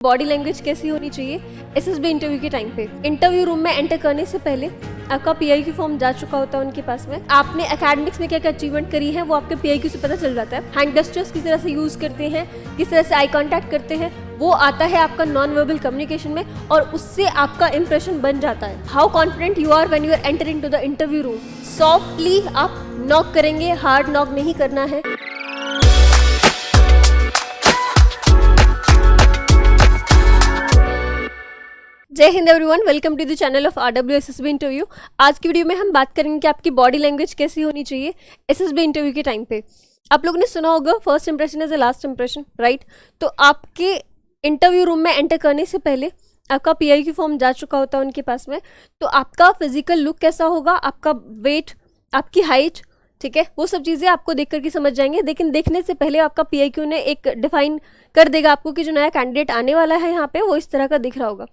Body language कैसी होनी चाहिए एसएसबी इंटरव्यू के टाइम पे। इंटरव्यू रूम में एंटर करने से पहले आपका पीआईक्यू फॉर्म जा चुका होता है उनके पास में। आपने एकेडमिक्स में क्या क्या अचीवमेंट करी है वो आपके पीआईक्यू से पता चल जाता है। हैंड जेस्चर्स किस तरह से यूज करते हैं, किस तरह से आई कांटेक्ट करते हैं, वो आता है आपका नॉन वर्बल कम्युनिकेशन में और उससे आपका इंप्रेशन बन जाता है। How confident you are when you are entering to the interview room. Softly आप नॉक करेंगे, हार्ड नॉक नहीं करना है। Jai Hind everyone, welcome to the channel of RW SSB interview. आज की वीडियो में हम बात करेंगे कि आपकी बॉडी लैंग्वेज कैसी होनी चाहिए एसएसबी इंटरव्यू के टाइम पे। आप लोगों ने सुना होगा first impression is the last impression, right? तो आपके इंटरव्यू रूम में एंटर करने से पहले आपका पीआईक्यू फॉर्म जा चुका होता है उनके पास में। तो आपका फिजिकल लुक कैसा होगा, आपका वेट, आपकी हाइट, ठीक है, वो सब चीज़ें आपको देख करके समझ जाएंगे। लेकिन देखने से पहले आपका पीआईक्यू ने एक डिफाइन कर देगा आपको कि जो नया कैंडिडेट आने वाला है यहाँ पे वो इस तरह का दिख रहा होगा।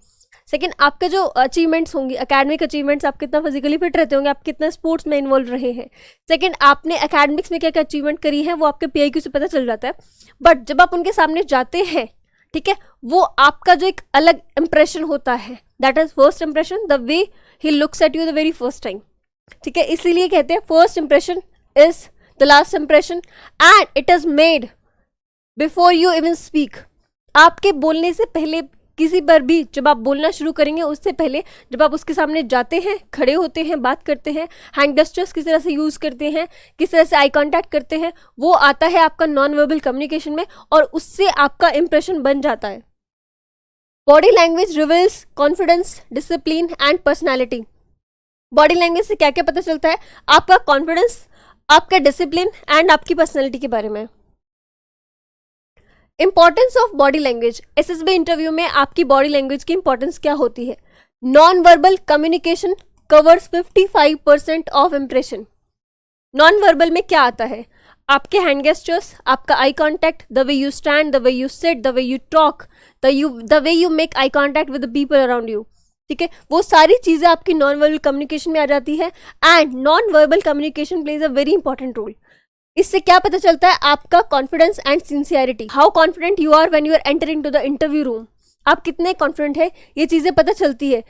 सेकंड, आपके जो अचीवमेंट्स होंगे, एकेडमिक अचीवमेंट्स, आप कितना फिजिकली फिट रहते होंगे, आप कितना स्पोर्ट्स में इन्वॉल्व रहे हैं। सेकंड, आपने एकेडमिक्स में क्या क्या अचीवमेंट करी है वो आपके पीआईक्यू से पता चल जाता है। बट जब आप उनके सामने जाते हैं, ठीक है, वो आपका जो एक अलग इंप्रेशन होता है, that is first impression, the way he looks at you the very first time, ठीक है। इसीलिए कहते हैं first impression is the last impression and it is made before you even speak. आपके बोलने से पहले, किसी पर भी जब आप बोलना शुरू करेंगे उससे पहले, जब आप उसके सामने जाते हैं, खड़े होते हैं, बात करते हैं, हैंड जेस्चर्स किस तरह से यूज़ करते हैं, किस तरह से आई कांटेक्ट करते हैं, वो आता है आपका नॉन वर्बल कम्युनिकेशन में और उससे आपका इंप्रेशन बन जाता है। Body language reveals confidence, discipline and personality. Body language से क्या क्या पता चलता है? आपका कॉन्फिडेंस, आपका डिसिप्लिन एंड आपकी पर्सनैलिटी के बारे में। Importance of body language. SSB interview में आपकी बॉडी लैंग्वेज की इंपॉर्टेंस क्या होती है? Non verbal communication covers 55% of impression. Non verbal में क्या आता है? आपके हैंड गेस्चर्स, आपका eye contact, the way you stand, the way you sit, the way you talk, the way you make eye contact with the people around you, ठीक है, वो सारी चीजें आपकी नॉन वर्बल कम्युनिकेशन में आ जाती है। And non verbal communication plays a very important role. इससे क्या पता चलता है? आपका confidence and sincerity. How confident you are when you are entering to the interview room. आप कितने कॉन्फिडेंट है, ये चीजें पता चलती है।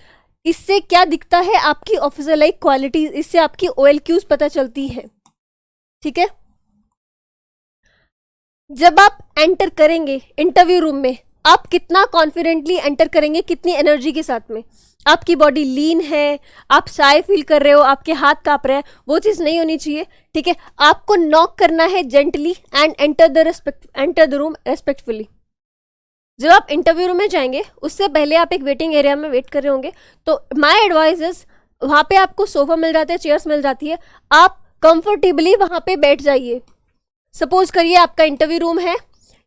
इससे क्या दिखता है? आपकी ऑफिसर लाइक क्वालिटीज, इससे आपकी OLQs पता चलती है, ठीक है। जब आप एंटर करेंगे इंटरव्यू रूम में, आप कितना कॉन्फिडेंटली एंटर करेंगे, कितनी एनर्जी के साथ में। आपकी बॉडी लीन है, आप शाय फील कर रहे हो, आपके हाथ कांप रहे हैं, वो चीज़ नहीं होनी चाहिए, ठीक है। आपको नॉक करना है gently and enter the room respectfully. जब आप इंटरव्यू रूम में जाएंगे उससे पहले आप एक वेटिंग एरिया में वेट कर रहे होंगे, तो माय एडवाइस इज वहाँ पे आपको सोफा मिल जाते हैं, चेयर्स मिल जाती है, आप कंफर्टेबली वहाँ पे बैठ जाइए। सपोज करिए आपका इंटरव्यू रूम है,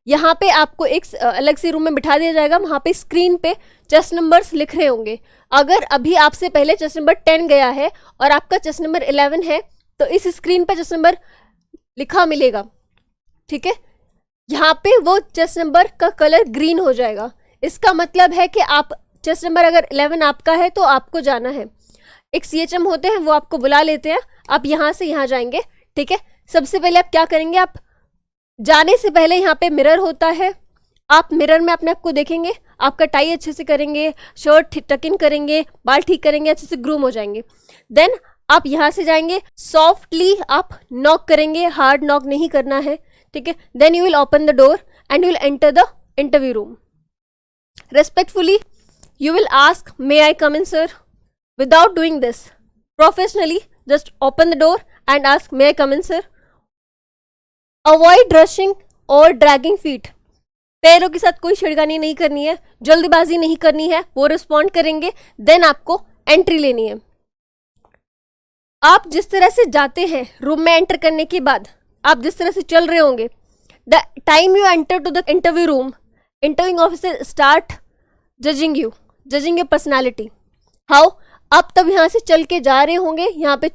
यहाँ पे आपको एक अलग से रूम में बिठा दिया जाएगा, वहाँ पे स्क्रीन पे चेस्ट नंबर्स लिख रहे होंगे। अगर अभी आपसे पहले चेस्ट नंबर 10 गया है और आपका चेस्ट नंबर 11 है तो इस स्क्रीन पे चेस्ट नंबर लिखा मिलेगा, ठीक है। यहाँ पे वो चेस्ट नंबर का कलर ग्रीन हो जाएगा। इसका मतलब है कि आप चेस्ट नंबर अगर 11 आपका है तो आपको जाना है। एक CHM होते हैं, वो आपको बुला लेते हैं, आप यहाँ से यहाँ जाएंगे, ठीक है। सबसे पहले आप क्या करेंगे? आप जाने से पहले यहाँ पे मिरर होता है, आप मिरर में अपने आप को देखेंगे, आपका टाई अच्छे से करेंगे, शर्ट टक इन करेंगे, बाल ठीक करेंगे, अच्छे से ग्रूम हो जाएंगे। देन आप यहाँ से जाएंगे, सॉफ्टली आप नॉक करेंगे, हार्ड नॉक नहीं करना है, ठीक है। Then you will open the door and you will enter the interview room. Respectfully you will ask, may I come in sir? Without doing this, professionally just open the door and ask, may I come in sir? Avoid rushing और dragging feet. पैरों के साथ कोई छिड़कानी नहीं करनी है, जल्दबाजी नहीं करनी है, वो रिस्पॉन्ड करेंगे, देन आपको एंट्री लेनी है। आप जिस तरह से जाते हैं रूम में एंटर करने के बाद, आप जिस तरह से चल रहे होंगे, the time you enter to the interview room, interviewing officer start judging your personality. How? आप तब यहाँ से चल के जा रहे होंगे, यहाँ पे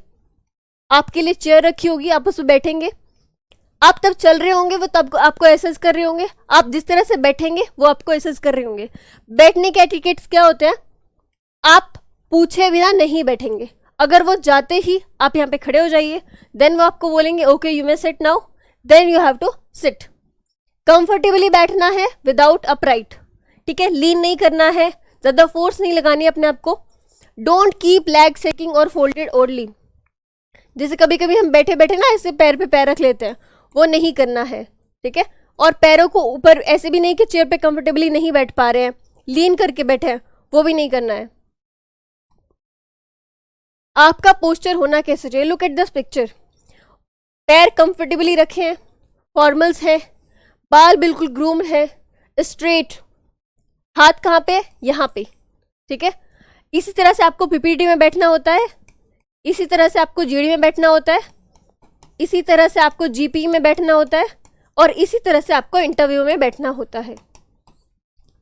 आपके लिए चेयर रखी होगी, आप उस पर बैठेंगे। आप तब चल रहे होंगे, वो तब आपको एसेस कर रहे होंगे। आप जिस तरह से बैठेंगे वो आपको एसेस कर रहे होंगे। बैठने के एटिकेट्स क्या होते हैं? आप पूछे बिना नहीं बैठेंगे। अगर वो जाते ही आप यहाँ पे खड़े हो जाइए, देन वो आपको बोलेंगे okay you may sit now, then you have to sit. Comfortably बैठना है विदाउट अपराइट, ठीक है, लीन नहीं करना है, ज़्यादा फोर्स नहीं लगानी है अपने आप को। डोंट कीप लेग शेकिंग और फोल्डेड ओनली, जैसे कभी कभी हम बैठे बैठे ना ऐसे पैर पे पैर रख लेते हैं, वो नहीं करना है, ठीक है। और पैरों को ऊपर ऐसे भी नहीं कि चेयर पे कंफर्टेबली नहीं बैठ पा रहे हैं, लीन करके बैठे हैं, वो भी नहीं करना है। आपका पोस्चर होना कैसे चाहिए, लुक एट दिस पिक्चर। पैर कंफर्टेबली रखे हैं, फॉर्मल्स है, बाल बिल्कुल ग्रूम है, स्ट्रेट, हाथ कहाँ पे, यहाँ पे, ठीक है। इसी तरह से आपको पीपीटी में बैठना होता है, इसी तरह से आपको जीडी में बैठना होता है, इसी तरह से आपको जीपी में बैठना होता है, और इसी तरह से आपको इंटरव्यू में बैठना होता है,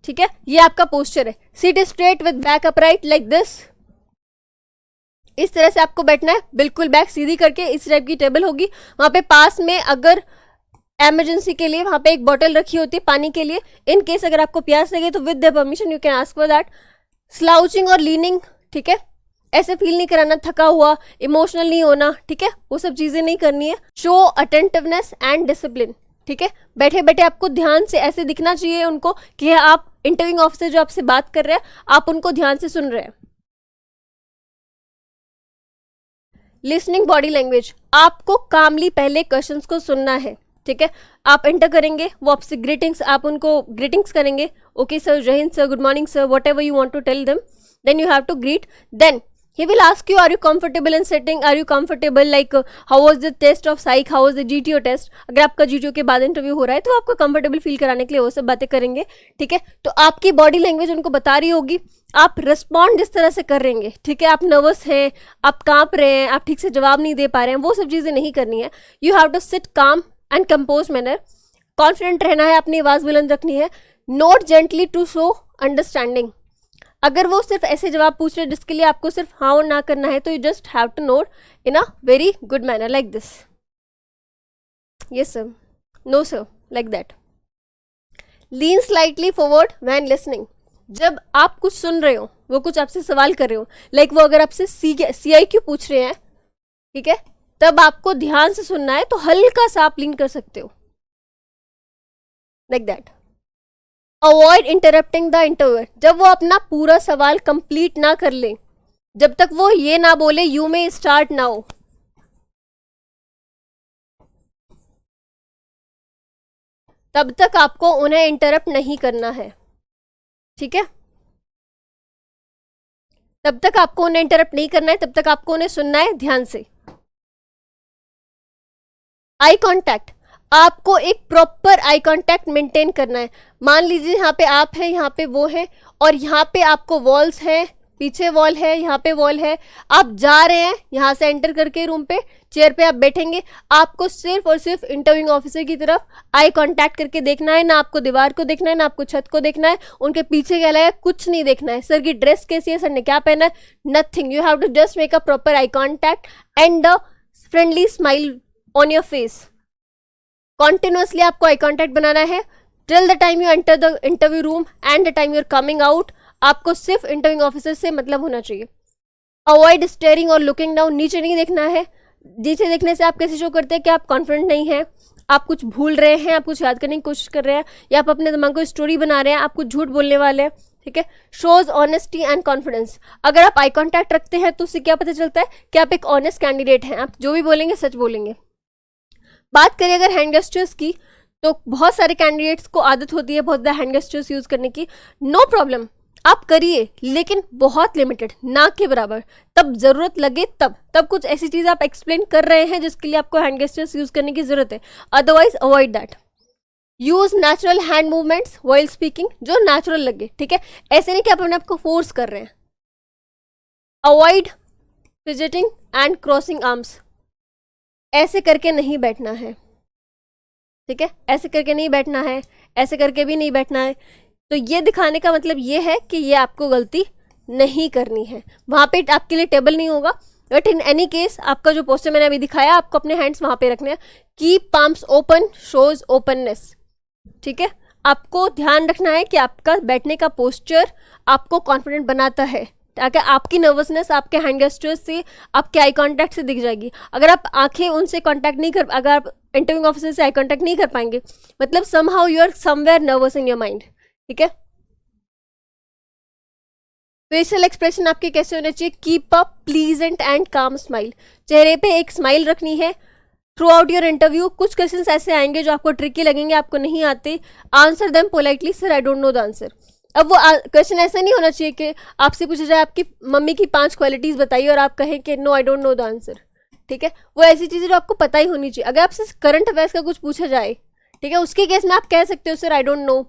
ठीक है। ये आपका पोस्चर है। Seat straight with back upright like this, इस तरह से आपको बैठना है, बिल्कुल बैक सीधी करके। इस टाइप की टेबल होगी, वहां पे पास में अगर इमरजेंसी के लिए वहां पे एक बोतल रखी होती है पानी के लिए, इन केस अगर आपको प्यास लगे तो with the permission you can ask for that. Slouching और लीनिंग, ठीक है, ऐसे फील नहीं कराना, थका हुआ, इमोशनल नहीं होना, ठीक है, वो सब चीजें नहीं करनी है। शो अटेंटिवनेस एंड डिसिप्लिन, ठीक है, बैठे बैठे आपको ध्यान से ऐसे दिखना चाहिए उनको कि आप इंटरव्यूइंग ऑफिसर जो आपसे बात कर रहे हैं आप उनको ध्यान से सुन रहे हैं। लिसनिंग बॉडी लैंग्वेज, आपको कामली पहले क्वेश्चंस को सुनना है, ठीक है। आप एंटर करेंगे, वो आपसे ग्रीटिंग्स, आप उनको ग्रीटिंग्स करेंगे, okay sir, Jai Hind sir, good morning sir, whatever you want to tell them, then you have to greet. Then he will ask you, are you comfortable in sitting, are you comfortable, like how was the test of psych, how was the GTO test। अगर आपका GTO के बाद interview हो रहा है तो आपको comfortable feel कराने के लिए वो सब बातें करेंगे, ठीक है। तो आपकी बॉडी लैंग्वेज उनको बता रही होगी, आप रिस्पॉन्ड जिस तरह से करेंगे, ठीक है, आप नर्वस हैं, आप कांप रहे हैं, आप ठीक से जवाब नहीं दे पा रहे हैं, वो सब चीज़ें नहीं करनी है। You have to sit calm and compose manner, confident रहना है, अपनी आवाज़ बुलंद रखनी है। Nod gently to show understanding, अगर वो सिर्फ ऐसे जवाब पूछ रहे हैं जिसके लिए आपको सिर्फ हाँ और ना करना है, तो you just have to nod in a very good manner like this, yes sir, no sir, like that. Lean slightly forward when listening, जब आप कुछ सुन रहे हो, वो कुछ आपसे सवाल कर रहे हो, लाइक वो अगर आपसे CIQ पूछ रहे हैं, ठीक है, तब आपको ध्यान से सुनना है, तो हल्का सा आप लीन कर सकते हो like that. Avoid interrupting the interviewer, जब वो अपना पूरा सवाल कंप्लीट ना कर ले, जब तक वो ये ना बोले यू मे स्टार्ट नाउ, तब तक आपको उन्हें इंटरप्ट नहीं करना है, ठीक है। तब तक आपको उन्हें इंटरप्ट नहीं करना है, तब तक आपको उन्हें सुनना है ध्यान से। आई कांटेक्ट, आपको एक प्रॉपर आई कांटेक्ट मेंटेन करना है। मान लीजिए यहाँ पे आप हैं, यहाँ पे वो है, और यहाँ पे आपको वॉल्स हैं, पीछे वॉल है, यहाँ पे वॉल है, आप जा रहे हैं यहाँ से एंटर करके रूम पे, चेयर पे आप बैठेंगे, आपको सिर्फ और सिर्फ इंटरव्यूइंग ऑफिसर की तरफ आई कांटेक्ट करके देखना है, ना आपको दीवार को देखना है, ना आपको छत को देखना है, उनके पीछे क्या लगा है कुछ नहीं देखना है, सर की ड्रेस कैसी है, सर ने क्या पहना है, nothing. You have to just make a proper eye contact and a friendly smile on your face. Continuously आपको आई कॉन्टैक्ट बनाना है till the time you enter the interview room and the time you are coming out. आपको सिर्फ interviewing officer से मतलब होना चाहिए। Avoid staring और लुकिंग डाउन, नीचे नहीं देखना है। नीचे देखने से आप कैसे शो करते हैं कि आप कॉन्फिडेंट नहीं हैं, आप कुछ भूल रहे हैं, आप कुछ याद करने की कोशिश कर रहे हैं, या आप अपने दिमाग को स्टोरी बना रहे हैं, आप कुछ झूठ बोलने वाले हैं, ठीक है। शोज ऑनेस्टी एंड कॉन्फिडेंस, अगर आप आई कॉन्टैक्ट रखते हैं तो उससे क्या पता चलता है कि आप एक ऑनेस्ट कैंडिडेट हैं, आप जो भी बोलेंगे सच बोलेंगे। बात करें अगर हैंड गेस्चर्स की, तो बहुत सारे कैंडिडेट्स को आदत होती है बहुत ज़्यादा हैंड गेस्चर्स यूज़ करने की। नो प्रॉब्लम, आप करिए, लेकिन बहुत लिमिटेड, ना के बराबर। तब ज़रूरत लगे तब कुछ ऐसी चीज़ आप एक्सप्लेन कर रहे हैं जिसके लिए आपको हैंड गेस्चर्स यूज़ करने की ज़रूरत है, otherwise avoid that. Use natural hand movements while speaking, जो नेचुरल लगे, ठीक है। ऐसे नहीं कि आप अपने आपको फोर्स कर रहे हैं। Avoid fidgeting and crossing arms, ऐसे करके नहीं बैठना है, ठीक है, ऐसे करके नहीं बैठना है, ऐसे करके भी नहीं बैठना है। तो ये दिखाने का मतलब ये है कि ये आपको गलती नहीं करनी है। वहाँ पे आपके लिए टेबल नहीं होगा, बट इन एनी केस आपका जो पोस्टर मैंने अभी दिखाया, आपको अपने हैंड्स वहाँ पे रखने हैं। Keep palms open shows openness, ठीक है। आपको ध्यान रखना है कि आपका बैठने का पोस्चर आपको कॉन्फिडेंट बनाता है, ताकि आपकी नर्वसनेस आपके हैंड गेस्चर्स से, आपके आई कांटेक्ट से दिख जाएगी। अगर आप आंखें उनसे कांटेक्ट नहीं कर, अगर आप इंटरव्यूइंग ऑफिसर से आई कांटेक्ट नहीं कर पाएंगे, मतलब somehow you are somewhere nervous in your mind, ठीक है। फेशियल एक्सप्रेशन आपके कैसे होने चाहिए? Keep up pleasant and calm smile, चेहरे पे एक स्माइल रखनी है थ्रू आउट योर इंटरव्यू। कुछ क्वेश्चंस ऐसे आएंगे जो आपको ट्रिकी लगेंगे, आपको नहीं आते, answer them politely, sir I don't know the answer. अब वो क्वेश्चन ऐसा नहीं होना चाहिए कि आपसे पूछा जाए आपकी मम्मी की 5 क्वालिटीज बताइए और आप कहें कि no I don't know the answer, ठीक है। वो ऐसी चीज़ें जो आपको पता ही होनी चाहिए। अगर आपसे करंट अफेयर्स का कुछ पूछा जाए, ठीक है, उसके केस में आप कह सकते हो सर आई डोंट नो।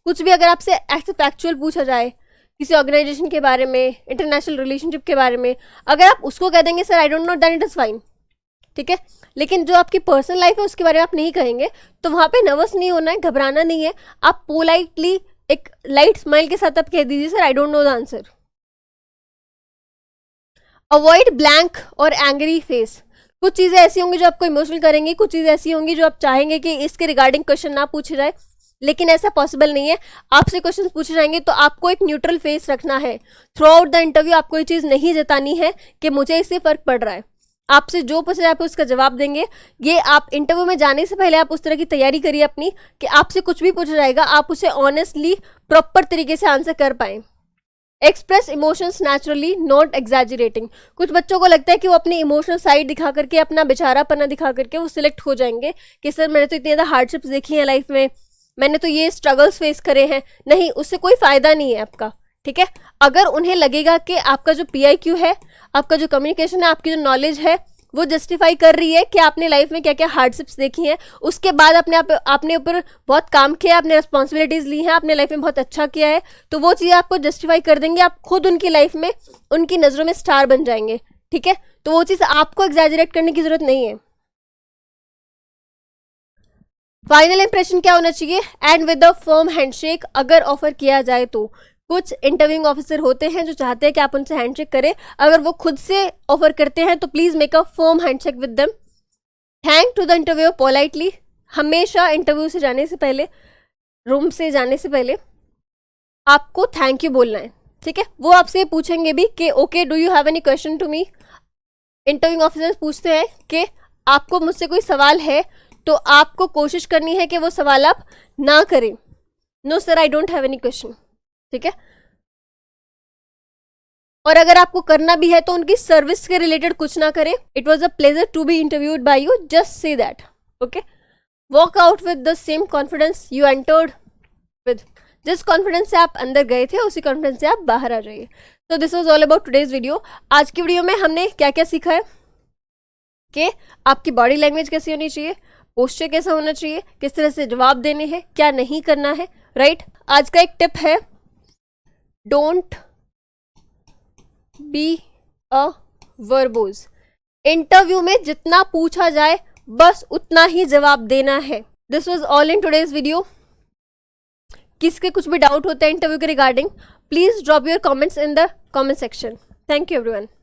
कुछ भी अगर आपसे फैक्चुअल पूछा जाए किसी ऑर्गेनाइजेशन के बारे में, इंटरनेशनल रिलेशनशिप के बारे में, अगर आप उसको कह देंगे sir I don't know, then it is fine, ठीक है। लेकिन जो आपकी पर्सनल लाइफ है उसके बारे में आप नहीं कहेंगे, तो वहाँ पे नर्वस नहीं होना है, घबराना नहीं है। आप पोलाइटली एक लाइट स्माइल के साथ आप कह दीजिए sir I don't know the answer. Avoid blank और एंग्री फेस। कुछ चीज़ें ऐसी होंगी जो आपको इमोशनल करेंगी, कुछ चीज़ें ऐसी होंगी जो आप चाहेंगे कि इसके रिगार्डिंग क्वेश्चन ना पूछे जाए, लेकिन ऐसा पॉसिबल नहीं है। आपसे क्वेश्चन पूछे जाएंगे तो आपको एक न्यूट्रल फेस रखना है थ्रू आउट द इंटरव्यू। आपको ये चीज़ नहीं जतानी है कि मुझे इससे फ़र्क पड़ रहा है। आपसे जो पूछे जाए आप उसका जवाब देंगे। ये आप इंटरव्यू में जाने से पहले आप उस तरह की तैयारी करिए अपनी कि आपसे कुछ भी पूछा जाएगा आप उसे ऑनेस्टली प्रॉपर तरीके से आंसर कर पाएँ। Express emotions naturally not exaggerating. कुछ बच्चों को लगता है कि वो अपनी इमोशनल साइड दिखा करके, अपना बेचारापना दिखा करके वो सिलेक्ट हो जाएंगे कि सर मैंने तो इतनी ज़्यादा हार्डशिप्स देखी हैं लाइफ में, मैंने तो ये स्ट्रगल्स फेस करे हैं। नहीं, उससे कोई फ़ायदा नहीं है आपका, ठीक है। अगर उन्हें लगेगा कि आपका जो PIQ है, आपका जो कम्युनिकेशन है, आपकी जो नॉलेज है, वो जस्टिफाई कर रही है कि आपने लाइफ में क्या क्या हार्डशिप्स देखी हैं, उसके बाद आपने ऊपर बहुत काम किया, आपने रिस्पॉन्सिबिलिटीज़ ली हैं, आपने लाइफ में बहुत अच्छा किया है, तो वो चीज़ें आपको जस्टिफाई कर देंगे। आप खुद उनकी लाइफ में, उनकी नज़रों में स्टार बन जाएंगे, ठीक है। तो वो चीज़ आपको एग्जैजरेट करने की ज़रूरत नहीं है। फाइनल इंप्रेशन क्या होना चाहिए? And with a firm handshake, अगर ऑफर किया जाए तो। कुछ इंटरव्यूइंग ऑफिसर होते हैं जो चाहते हैं कि आप उनसे हैंडशेक करें। अगर वो खुद से ऑफर करते हैं तो please make a firm handshake with them. Thank to the interview politely. हमेशा इंटरव्यू से जाने से पहले, रूम से जाने से पहले आपको थैंक यू बोलना है, ठीक है। वो आपसे पूछेंगे भी कि okay do you have any question to me. Interviewing officer पूछते हैं कि आपको मुझसे कोई सवाल है, तो आपको कोशिश करनी है कि वो सवाल आप ना करें। No sir I don't have any question, ठीक है। और अगर आपको करना भी है तो उनकी सर्विस के रिलेटेड कुछ ना करें। It was a pleasure to be interviewed by you, just say that, okay. Walk out with the same confidence you entered with. जिस कॉन्फिडेंस से आप अंदर गए थे उसी कॉन्फिडेंस से आप बाहर आ जाइए। तो this was all about today's video. आज की वीडियो में हमने क्या क्या सीखा है कि आपकी बॉडी लैंग्वेज कैसी होनी चाहिए, पोस्चर कैसा होना चाहिए, किस तरह से जवाब देने हैं, क्या नहीं करना है, राइट। आज का एक टिप है, don't be a verbose. Interview में जितना पूछा जाए बस उतना ही जवाब देना है। This was all in today's video. किसके कुछ भी डाउट होता है इंटरव्यू के regarding, please drop your comments in the comment section. Thank you everyone.